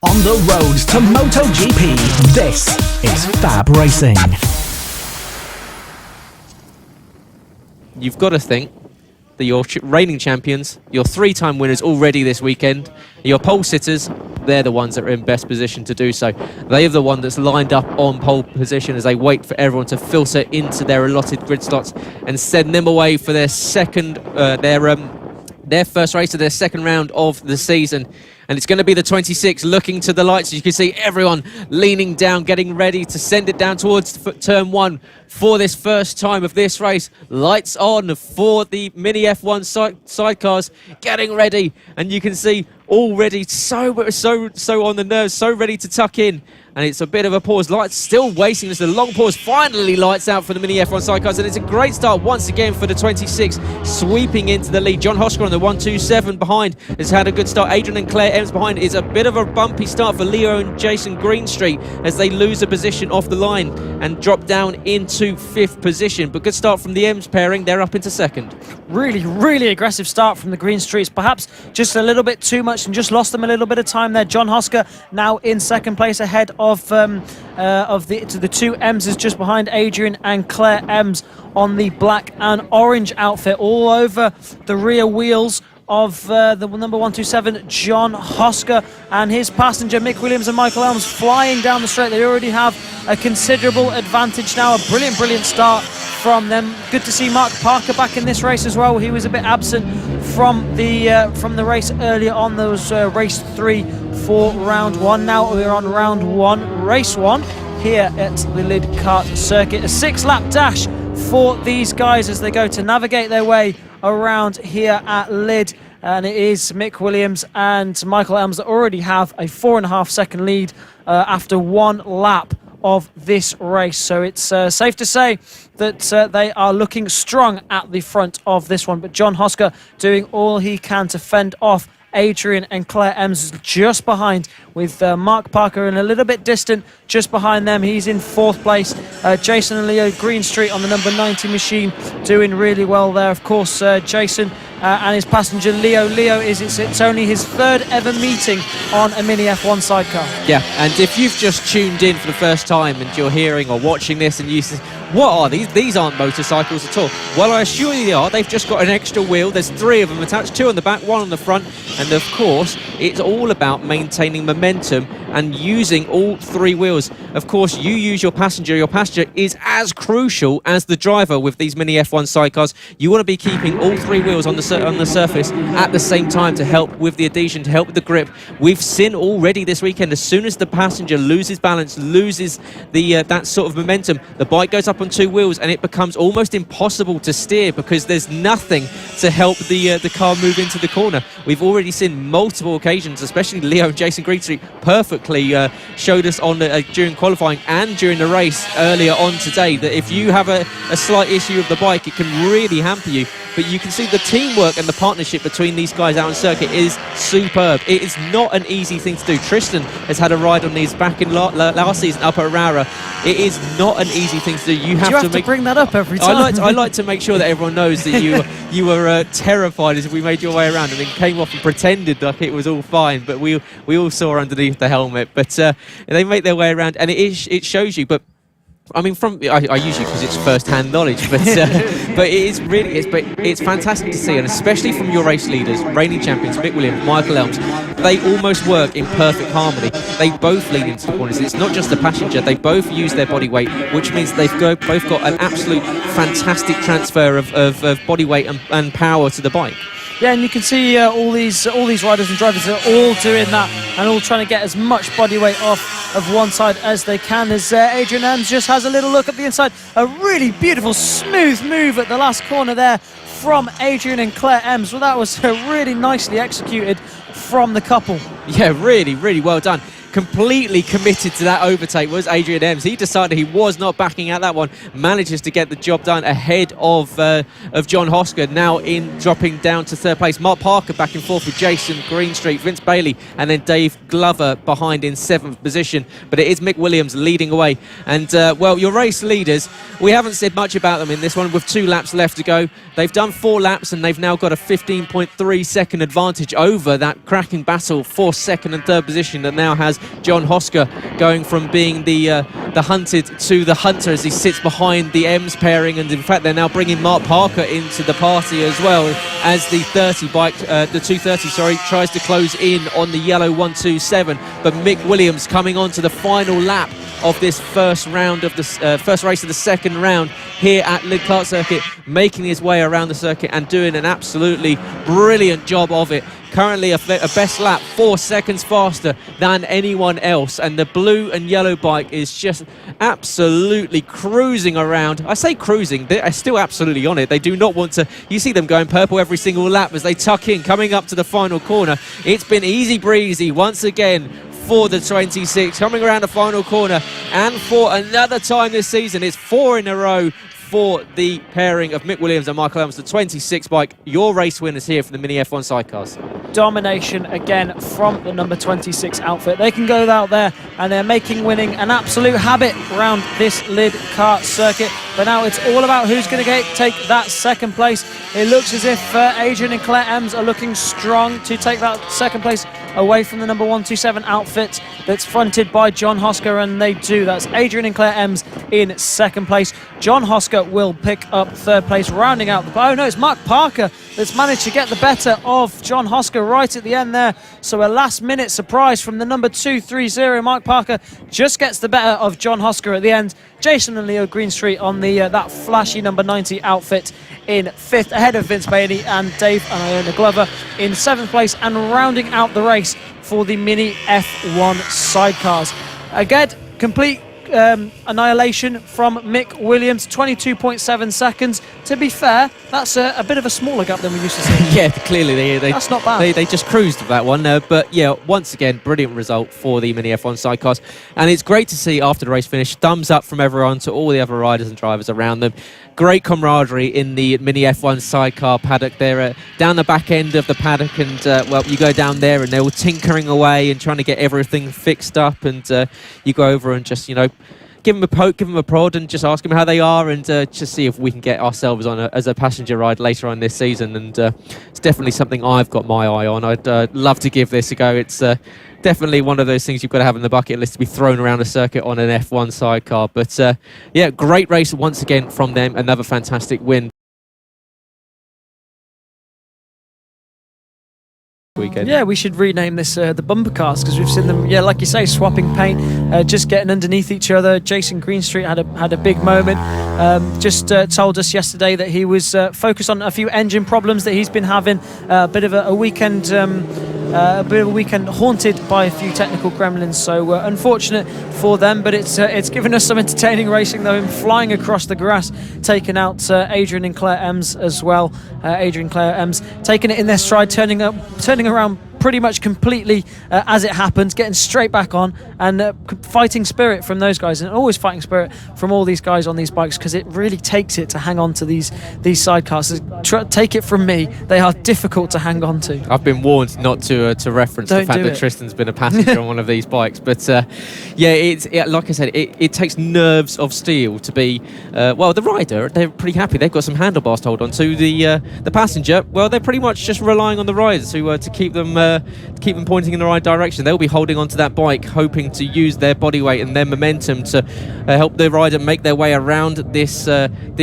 On the road to MotoGP, this is FAB-Racing. You've got to think that your reigning champions, your three-time winners already this weekend, your pole sitters, they're the ones that are in best position to do so. They are the one that's lined up on pole position as they wait for everyone to filter into their allotted grid slots and send them away for their their first race of their second round of the season. And it's going to be the 26 looking to the lights. You can see everyone leaning down, getting ready to send it down towards turn one for this first time of this race. Lights on for the Mini F1 Sidecars, getting ready. And you can see already so on the nerves, so ready to tuck in. And it's a bit of a pause. Lights still waiting. There's a long pause. Finally, lights out for the Mini F1 Sidecars. And it's a great start once again for the 26, sweeping into the lead. John Hosker on the 127 behind has had a good start. Adrian and Claire Emms behind. It's a bit of a bumpy start for Leo and Jason Greenstreet as they lose a position off the line and drop down into 5th position. But good start from the Emms pairing. They're up into 2nd. Really aggressive start from the Greenstreets. Perhaps just a little bit too much and just lost them a little bit of time there. John Hosker now in 2nd place ahead of the two Emmses just behind Adrian and Claire Emms on the black and orange outfit all over the rear wheels of the number 127 John Hosker and his passenger Mick Williams and Michael Elms flying down the straight. They already have a considerable advantage now. A brilliant start from them. Good to see Mark Parker back in this race as well. He was a bit absent from the race earlier on. There was race 3 for round 1. Now we're on round 1, race 1 here at the Lydd kart circuit. A 6-lap dash for these guys as they go to navigate their way around here at Lydd. And it is Mick Williams and Michael Elms that already have a 4.5 second lead after 1 lap of this race. So it's safe to say that they are looking strong at the front of this one. But John Hosker doing all he can to fend off Adrian and Claire Emms just behind, with Mark Parker and a little bit distant just behind them. He's in 4th place. Jason and Leo Greenstreet on the number 90 machine doing really well there. Of course, Jason and his passenger Leo. It's only his 3rd ever meeting on a Mini F1 Sidecar. Yeah, and if you've just tuned in for the first time and you're hearing or watching this and you say, what are these? These aren't motorcycles at all. Well, I assure you they are. They've just got an extra wheel. There's 3 of them attached, 2 on the back, 1 on the front. And of course, it's all about maintaining momentum and using all 3 wheels. Of course, you use your passenger. Your passenger is as crucial as the driver with these Mini F1 Sidecars. You want to be keeping all 3 wheels on the surface at the same time to help with the adhesion, to help with the grip. We've seen already this weekend, as soon as the passenger loses balance, loses the that sort of momentum, the bike goes up on 2 wheels and it becomes almost impossible to steer because there's nothing to help the car move into the corner. We've already seen multiple occasions, especially Leo and Jason Greenstreet perfectly showed us on during qualifying and during the race earlier on today that if you have a slight issue with the bike, it can really hamper you. But you can see the teamwork and the partnership between these guys out on circuit is superb. It is not an easy thing to do. Trystan has had a ride on these back in last season up at Arara. It is not an easy thing to do. You have to bring that up every time. I like to make sure that everyone knows that you were terrified as we made your way around and then came off and pretended like it was all fine. But we all saw underneath the helmet. But they make their way around and it shows you. But I mean, I usually because it's first-hand knowledge, but it's fantastic to see, and especially from your race leaders, reigning champions Mick Williams, Michael Elms. They almost work in perfect harmony. They both lean into the corners. It's not just the passenger; they both use their body weight, which means both got an absolute fantastic transfer of body weight and power to the bike. Yeah, and you can see all these riders and drivers are all doing that and all trying to get as much body weight off of one side as they can. As Adrian Emms just has a little look at the inside, a really beautiful smooth move at the last corner there from Adrian and Claire Emms. Well, that was really nicely executed from the couple. Yeah, really well done. completely committed to that overtake was Adrian Emms. He decided he was not backing out that one, manages to get the job done ahead of John Hosker, now in dropping down to third place. Mark Parker back and forth with Jason Greenstreet, Vince Bailey, and then Dave Glover behind in 7th position. But it is Mick Williams leading away. And, well, your race leaders, we haven't said much about them in this one with 2 laps left to go. They've done 4 laps and they've now got a 15.3 second advantage over that cracking battle for 2nd and 3rd position that now has John Hosker going from being the hunted to the hunter as he sits behind the Emms pairing. And in fact, they're now bringing Mark Parker into the party as well as the 30 bike, the 230, sorry, tries to close in on the yellow 127. But Mick Williams coming on to the final lap of this first round of the first race of the 2nd round here at Lydd Kart Circuit, making his way around the circuit and doing an absolutely brilliant job of it. Currently a best lap 4 seconds faster than anyone else, and the blue and yellow bike is just absolutely cruising around. I say cruising, they're still absolutely on it. They do not want to, you see them going purple every single lap as they tuck in, coming up to the final corner. It's been easy breezy once again for the 26, coming around the final corner, and for another time this season, it's 4 in a row for the pairing of Mick Williams and Michael Elms, the 26 bike. Your race winners here for the Mini F1 Sidecars. Domination again from the number 26 outfit. They can go out there and they're making winning an absolute habit around this Lydd Kart Circuit. But now it's all about who's going to take that 2nd place. It looks as if Adrian and Claire Emms are looking strong to take that 2nd place away from the number 127 outfit that's fronted by John Hosker, and they do. That's Adrian and Claire Emms in 2nd place. John Hosker will pick up 3rd place, rounding out the... Oh no, it's Mark Parker that's managed to get the better of John Hosker right at the end there. So a last-minute surprise from the number 230. Mark Parker just gets the better of John Hosker at the end. Jason and Leo Greenstreet on the that flashy number 90 outfit in 5th, ahead of Vince Bailey and Dave and Iona Glover in 7th place, and rounding out the race for the Mini F1 Sidecars. Again, complete annihilation from Mick Williams, 22.7 seconds. To be fair, that's a bit of a smaller gap than we used to see. Yeah, clearly that's not bad. They just cruised with that one. But yeah, once again, brilliant result for the Mini F1 Sidecars. And it's great to see after the race finish, thumbs up from everyone to all the other riders and drivers around them. Great camaraderie in the Mini F1 Sidecar paddock there, down the back end of the paddock, and well, you go down there and they're all tinkering away and trying to get everything fixed up, and you go over and just, you know, give them a poke, give them a prod, and just ask them how they are, and just see if we can get ourselves on as a passenger ride later on this season. And it's definitely something I've got my eye on. I'd love to give this a go. It's definitely one of those things you've got to have in the bucket list to be thrown around a circuit on an F1 sidecar. But yeah, great race once again from them. Another fantastic win. Weekend. Yeah, we should rename this the bumper cars, because we've seen them, yeah, like you say, swapping paint, just getting underneath each other. Jason Greenstreet had a big moment. Just told us yesterday that he was focused on a few engine problems that he's been having. A bit of a weekend haunted by a few technical gremlins. So unfortunate for them, but it's given us some entertaining racing though. Him flying across the grass, taking out Adrian and Claire Emms as well. Adrian Claire Emms taking it in their stride, turning around pretty much completely as it happens, getting straight back on, and fighting spirit from those guys, and always fighting spirit from all these guys on these bikes, because it really takes it to hang on to these sidecars. Take it from me, they are difficult to hang on to. I've been warned not to reference the fact that Trystan's been a passenger on one of these bikes, but yeah, like I said, it takes nerves of steel to be well, the rider, they're pretty happy, they've got some handlebars to hold on to. The passenger, well, they're pretty much just relying on the riders to keep them pointing in the right direction. They'll be holding onto that bike, hoping to use their body weight and their momentum to help the rider make their way around this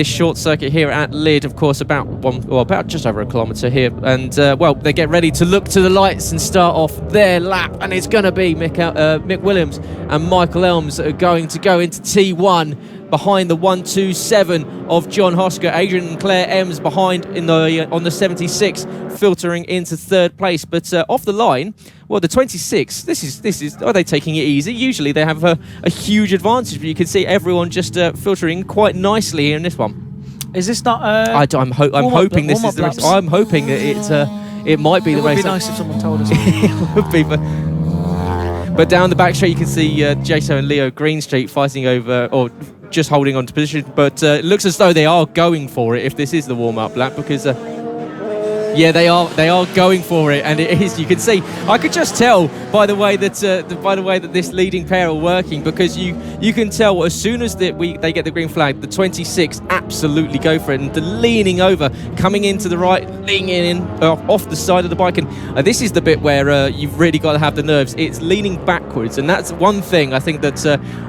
short circuit here at Lydd. Of course, about just over a kilometre here, and well, they get ready to look to the lights and start off their lap, and it's going to be Mick Williams and Michael Elms are going to go into T1 behind the 127 of John Hosker. Adrian and Claire Emms behind on the 76, filtering into 3rd place. But off the line, well, the 26, this is are they taking it easy? Usually they have a huge advantage, but you can see everyone just filtering quite nicely here in this one. Is this not? I'm hoping this is the race. I'm hoping that it might be the race. It would be nice if someone told us. It would be, but But down the back straight, you can see Jason and Leo Greenstreet fighting over, or just holding on to position. But it looks as though they are going for it if this is the warm-up lap, because yeah, they are going for it, and it is. You can see. I could just tell by the way that this leading pair are working, because you can tell as soon as they get the green flag, the 26 absolutely go for it, and the leaning over, coming into the right, leaning in off the side of the bike, and this is the bit where you've really got to have the nerves. It's leaning backwards, and that's one thing I think that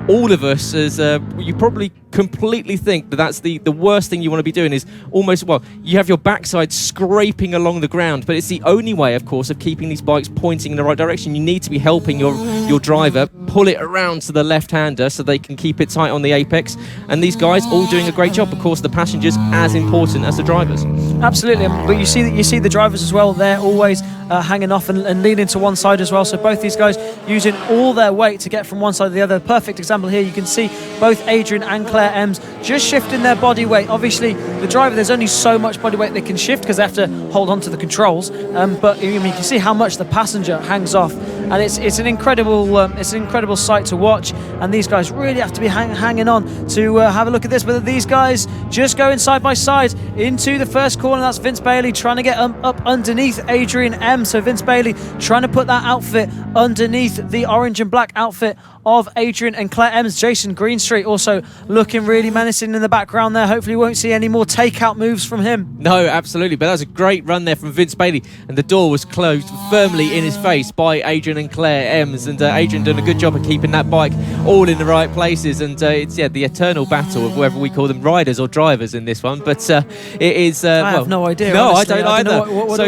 all of us, as you probably completely think that's the worst thing you want to be doing, is almost, well, you have your backside scraping along the ground, but it's the only way, of course, of keeping these bikes pointing in the right direction. You need to be helping your driver pull it around to the left-hander so they can keep it tight on the apex, and these guys all doing a great job. Of course, the passengers as important as the drivers. Absolutely, but you see the drivers as well. They're always hanging off and leaning to one side as well, so both these guys using all their weight to get from one side to the other. Perfect example here, you can see both Adrian and Claire Emms just shifting their body weight. Obviously the driver, there's only so much body weight they can shift because they have to hold on to the controls, but you can see how much the passenger hangs off, and it's an incredible sight to watch, and these guys really have to be hanging on to have a look at this. But these guys just going side by side into the first corner. That's Vince Bailey trying to get up underneath Adrian Emms. So Vince Bailey trying to put that outfit underneath the orange and black outfit of Adrian and Claire Emms. Jason Greenstreet also looking really menacing in the background there. Hopefully we won't see any more takeout moves from him. No, absolutely, but that was a great run there from Vince Bailey, and the door was closed firmly in his face by Adrian and Claire Emms, and Adrian done a good job of keeping that bike all in the right places, and it's the eternal battle of whether we call them riders or drivers in this one, but it is I have no idea. No, honestly. I don't either. What so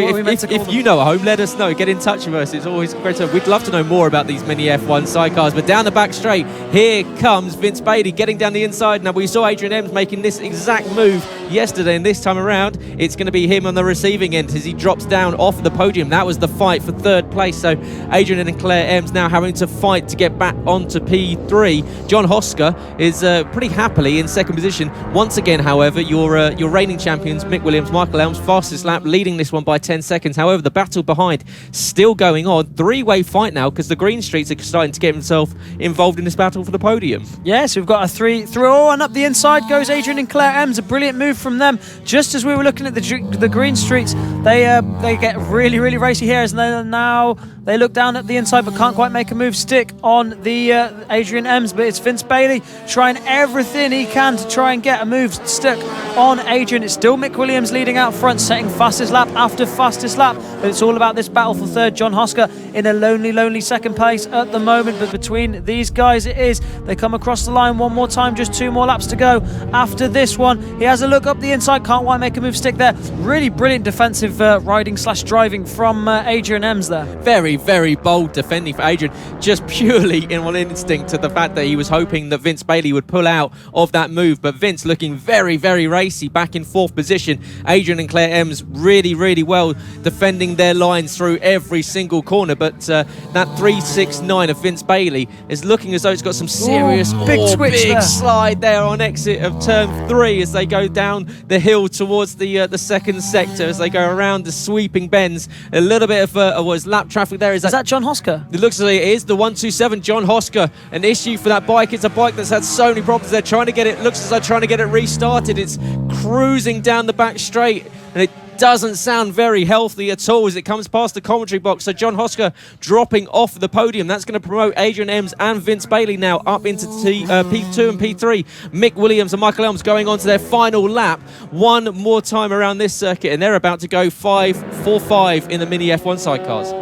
if you know at home, let us know, get in touch with us. It's always great to, we'd love to know more about these Mini F1 sidecars. But down the back straight, here comes Vince Bailey getting down the inside. Now we saw Adrian Emms making this exact move yesterday, and this time around it's going to be him on the receiving end as he drops down off the podium. That was the fight for third place, so Adrian and Claire Emms now having to fight to get back onto P3. John Hosker is pretty happily in second position once again. However, your reigning champions Mick Williams, Michael Elms, fastest lap, leading this one by 10 seconds. However, the battle behind still going on. Three-way fight now, because the Greenstreets are starting to get themselves involved in this battle for the podium. Yes, we've got a 3-3, and up the inside goes Adrian and Claire Emms. A brilliant move from them. Just as we were looking at the Greenstreets, they get really, really racy here, as now they look down at the inside but can't quite make a move stick on the Adrian Emms. But it's Vince Bailey trying everything he can to try and get a move stuck on Adrian. It's still Mick Williams leading out front, setting fastest lap after fastest lap, but it's all about this battle for third. John Hosker in a lonely second place at the moment, but between these guys it is. They come across the line one more time, just 2 more laps to go after this one. He has a look up the inside, can't quite make a move stick there. Really brilliant defensive riding / driving from Adrian Emms there. Very, very bold defending for Adrian, just purely in one instinct to the fact that he was hoping that Vince Bailey would pull out of that move, but Vince looking very, very racy back in fourth position. Adrian and Claire Emms really, really well defending their lines through every single corner, but that 369 of Vince Bailey is looking as though it's got some serious big slide there on exit of turn 3 as they go down the hill towards the second sector, as they go around the sweeping bends. A little bit of lap traffic there. Is that John Hosker? It looks like it is the 127 John Hosker. An issue for that bike. It's a bike that's had so many problems. They're trying to get it, looks as though trying to get it restarted. It's cruising down the back straight, and it doesn't sound very healthy at all as it comes past the commentary box. So John Hosker dropping off the podium. That's going to promote Adrian Emms and Vince Bailey now up into P2 and P3. Mick Williams and Michael Elms going on to their final lap one more time around this circuit, and they're about to go 5-4-5 in the Mini F1 sidecars.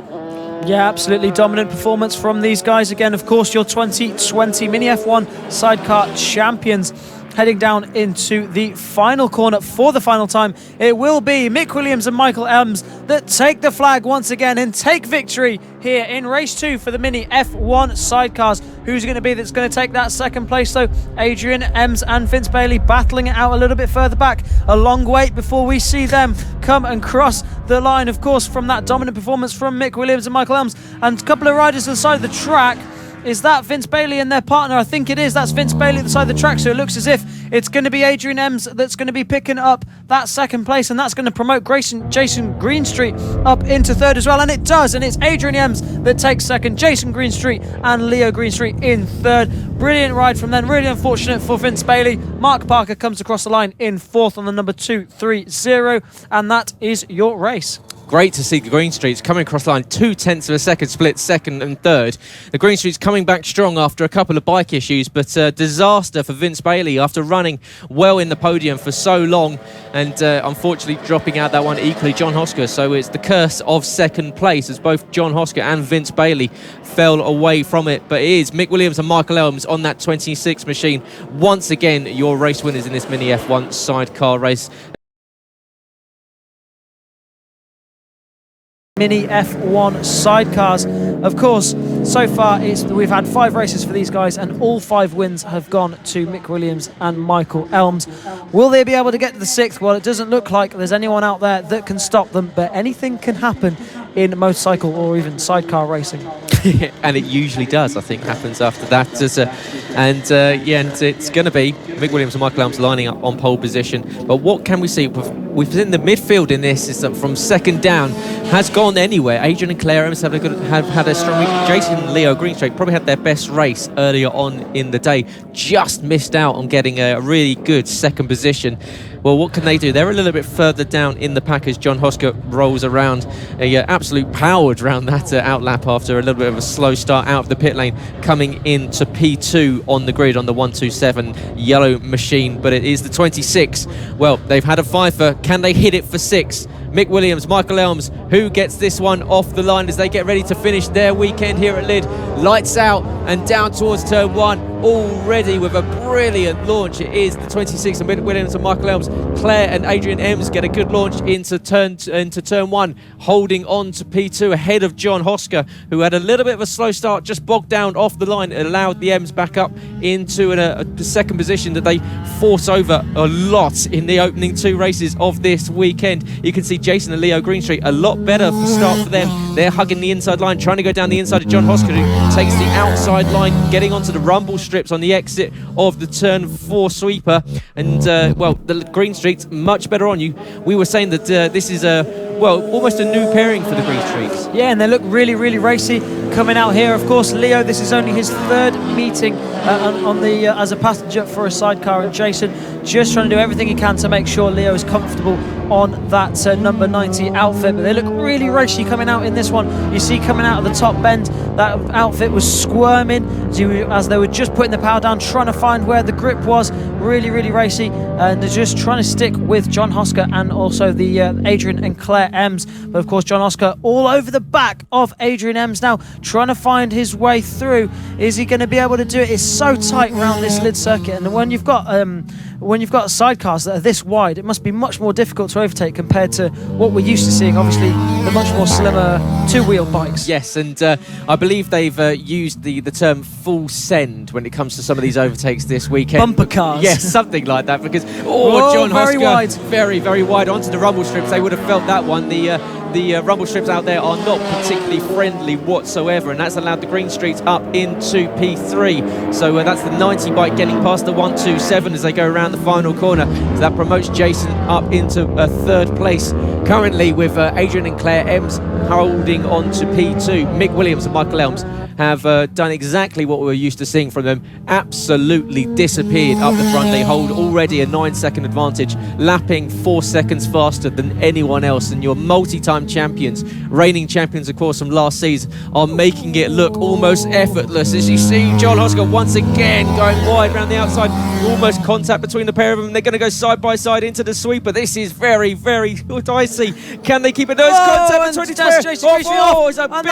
Yeah, absolutely dominant performance from these guys. Again, of course, your 2020 Mini F1 sidecar champions. Heading down into the final corner for the final time. It will be Mick Williams and Michael Elms that take the flag once again and take victory here in race 2 for the Mini F1 sidecars. Who's going to be that's going to take that second place though? Adrian Emms and Vince Bailey battling it out a little bit further back. A long wait before we see them come and cross the line, of course, from that dominant performance from Mick Williams and Michael Elms. And a couple of riders to the side of the track Is that Vince Bailey and their partner? I think it is. That's Vince Bailey at the side of the track, so it looks as if it's going to be Adrian Emms that's going to be picking up that second place, and that's going to promote Jason Greenstreet up into third as well, and it does, and it's Adrian Emms that takes second, Jason Greenstreet and Leo Greenstreet in third. Brilliant ride from them, really unfortunate for Vince Bailey. Mark Parker comes across the line in fourth on the number 230, and that is your race. Great to see the Greenstreets coming across the line, 0.2 of a second split, second and third. The Greenstreets coming back strong after a couple of bike issues, but disaster for Vince Bailey after running well in the podium for so long and unfortunately dropping out that one equally, John Hosker. So it's the curse of second place as both John Hosker and Vince Bailey fell away from it. But it is Mick Williams and Michael Elms on that 26 machine. Once again, your race winners in this Mini F1 Sidecar race. Mini F1 Sidecars. Of course, so far we've had 5 races for these guys, and all 5 wins have gone to Mick Williams and Michael Elms. Will they be able to get to the 6th? Well, it doesn't look like there's anyone out there that can stop them, but anything can happen in motorcycle or even sidecar racing. And it usually does, I think, happens after that. And it's going to be Mick Williams and Michael Elms lining up on pole position. But what can we see? We've seen the midfield in this is that from second down has gone anywhere. Adrian and Claire Emms have had a strong week. Jason and Leo Greenstreet probably had their best race earlier on in the day. Just missed out on getting a really good second position. Well, what can they do? They're a little bit further down in the pack as John Hosker rolls around. Absolute powered around that outlap after a little bit of a slow start out of the pit lane, coming into P2 on the grid on the 127 yellow machine. But it is the 26. Well, they've had a fiver. Can they hit it for 6? Mick Williams, Michael Elms, who gets this one off the line as they get ready to finish their weekend here at Lydd. Lights out and down towards turn 1. Already with a brilliant launch. It is the 26 and Mick Williams and Michael Elms. Claire and Adrian Emms get a good launch into turn 1, holding on to P2 ahead of John Hosker, who had a little bit of a slow start, just bogged down off the line. It allowed the Emms back up into the second position that they fought over a lot in the opening 2 races of this weekend. You can see Jason and Leo Greenstreet a lot better for start for them. They're hugging the inside line, trying to go down the inside of John Hosker, who takes the outside line, getting onto the rumble strips on the exit of the turn 4 sweeper. And well, the Greenstreets much better on you. We were saying that this is almost a new pairing for the Greenstreets. Yeah, and they look really, really racy coming out here. Of course, Leo, this is only his 3rd meeting as a passenger for a sidecar, and Jason just trying to do everything he can to make sure Leo is comfortable on that number 90 outfit. But they look really racy coming out in this one. You see coming out of the top bend, that outfit was squirming as they were just putting the power down, trying to find where the grip was. Really, really racy, and they're just trying to stick with John Hosker and also the Adrian and Claire Emms. But of course, John Hosker all over the back of Adrian Emms now, trying to find his way through. Is he going to be able to do it? It's so tight around this Lydd circuit, and when you've got sidecars that are this wide, it must be much more difficult to overtake compared to what we're used to seeing, obviously the much more slimmer 2-wheel bikes. Yes, and I believe they've used the term full send when it comes to some of these overtakes this weekend. Bumper cars. Yes, something like that, because very John Hosker, wide. very, very wide onto the rumble strips. They would have felt that one. The rumble strips out there are not particularly friendly whatsoever, and that's allowed the Greenstreets up into P3. So that's the 90 bike getting past the 127 as they go around the final corner. So that promotes Jason up into 3rd place. Currently with Adrian and Claire Emms holding on to P2. Mick Williams and Michael Elms have done exactly what we were used to seeing from them. Absolutely disappeared up the front. They hold already a 9-second advantage, lapping 4 seconds faster than anyone else. And your multi-time champions, reigning champions of course from last season, are making it look almost effortless. As you see John Hosker once again going wide around the outside, almost contact between the pair of them. They're going to go side by side into the sweeper. This is very, very dicey. Can they keep it? There's contact between the pair.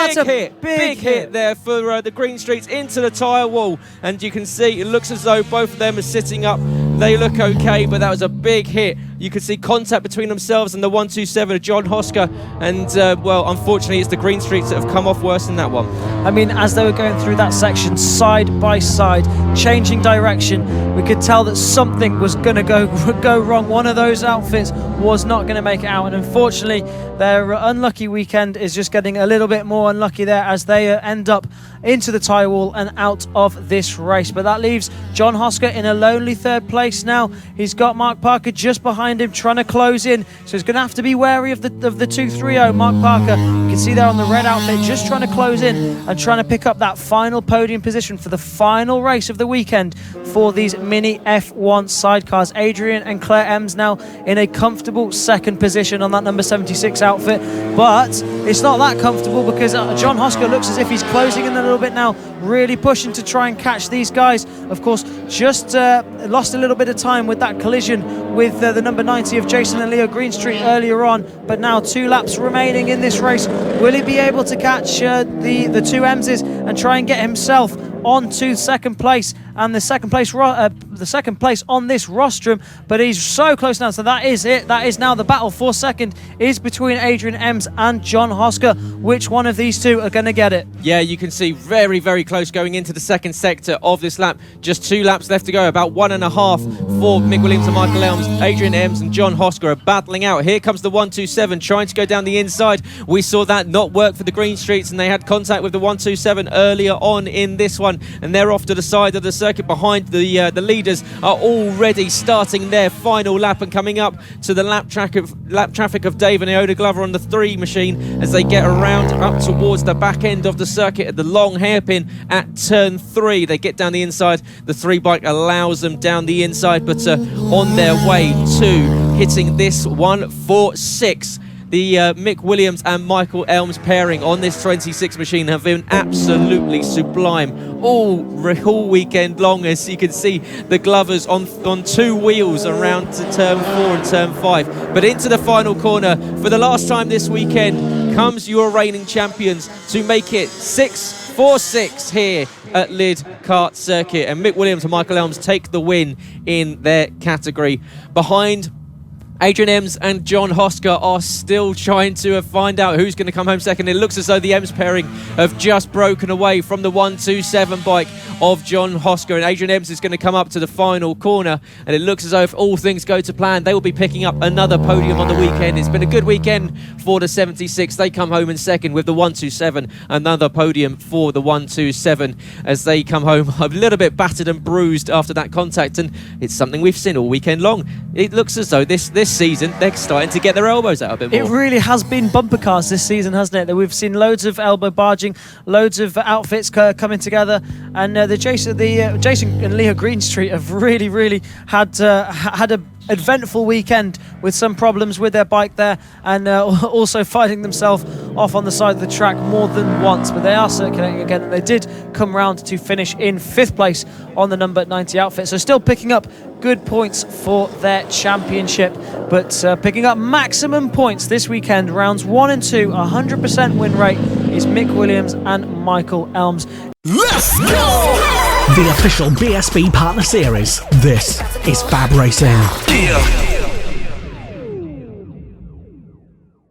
It's a big hit there for the Greenstreets into the tyre wall, and you can see it looks as though both of them are sitting up. They look okay, but that was a big hit. You could see contact between themselves and the 127 of John Hosker, and well, unfortunately it's the Greenstreets that have come off worse than that one. I mean, as they were going through that section side by side, changing direction, we could tell that something was going to go wrong. One of those outfits was not going to make it out, and unfortunately their unlucky weekend is just getting a little bit more unlucky there as they end up into the tyre wall and out of this race. But that leaves John Hosker in a lonely third place now. He's got Mark Parker just behind him trying to close in, so he's going to have to be wary of the 230. Mark Parker, you can see there on the red outfit, just trying to close in and trying to pick up that final podium position for the final race of the weekend for these Mini F1 Sidecars. Adrian and Claire Emms now in a comfortable second position on that number 76 outfit, but it's not that comfortable because John Hosker looks as if he's closing in a little bit now, really pushing to try and catch these guys. Of course, just lost a little bit of time with that collision with the number 90 of Jason and Leo Greenstreet earlier on, but now 2 laps remaining in this race. Will he be able to catch the two Emmses and try and get himself onto second place and the second place on this rostrum? But he's so close now, so that is it. That is now the battle for second is between Adrian Emms and John Hosker. Which one of these two are going to get it? Yeah, you can see very, very close going into the second sector of this lap. Just 2 laps left to go, about 1.5 for Mick Williams and Michael Elms. Adrian Emms and John Hosker are battling out. Here comes the 127 trying to go down the inside. We saw that not work for the Greenstreets, and they had contact with the 127 earlier on in this one, and they're off to the side of the circuit behind the leaders are already starting their final lap and coming up to the lap traffic of Dave and Ioda Glover on the 3 machine as they get around up towards the back end of the circuit at the long hairpin at turn 3. They get down the inside. The 3 bike allows them down the inside, but on their way to hitting this 146. The Mick Williams and Michael Elms pairing on this 26 machine have been absolutely sublime all weekend long, as you can see the Glovers on 2 wheels around to turn 4 and turn 5. But into the final corner for the last time this weekend comes your reigning champions to make it 6-4-6 here at Lydd Kart Circuit, and Mick Williams and Michael Elms take the win in their category. Behind, Adrian Emms and John Hosker are still trying to find out who's going to come home second. It looks as though the Emms pairing have just broken away from the 127 bike of John Hosker, and Adrian Emms is going to come up to the final corner, and it looks as though if all things go to plan, they will be picking up another podium on the weekend. It's been a good weekend for the 76. They come home in second with the 127, another podium for the 127 as they come home a little bit battered and bruised after that contact, and it's something we've seen all weekend long. It looks as though this season they're starting to get their elbows out a bit more. It really has been bumper cars this season, hasn't it? We've seen loads of elbow barging, loads of outfits coming together, and the Jason and Leo Greenstreet have really had a eventful weekend with some problems with their bike there, and also fighting themselves off on the side of the track more than once, but they are circulating again, and they did come round to finish in 5th place on the number 90 outfit, so still picking up good points for their championship, but picking up maximum points this weekend, rounds 1 and 2, 100% win rate, is Mick Williams and Michael Elms. Let's go! The official BSB Partner Series. This is FAB-Racing. Yeah.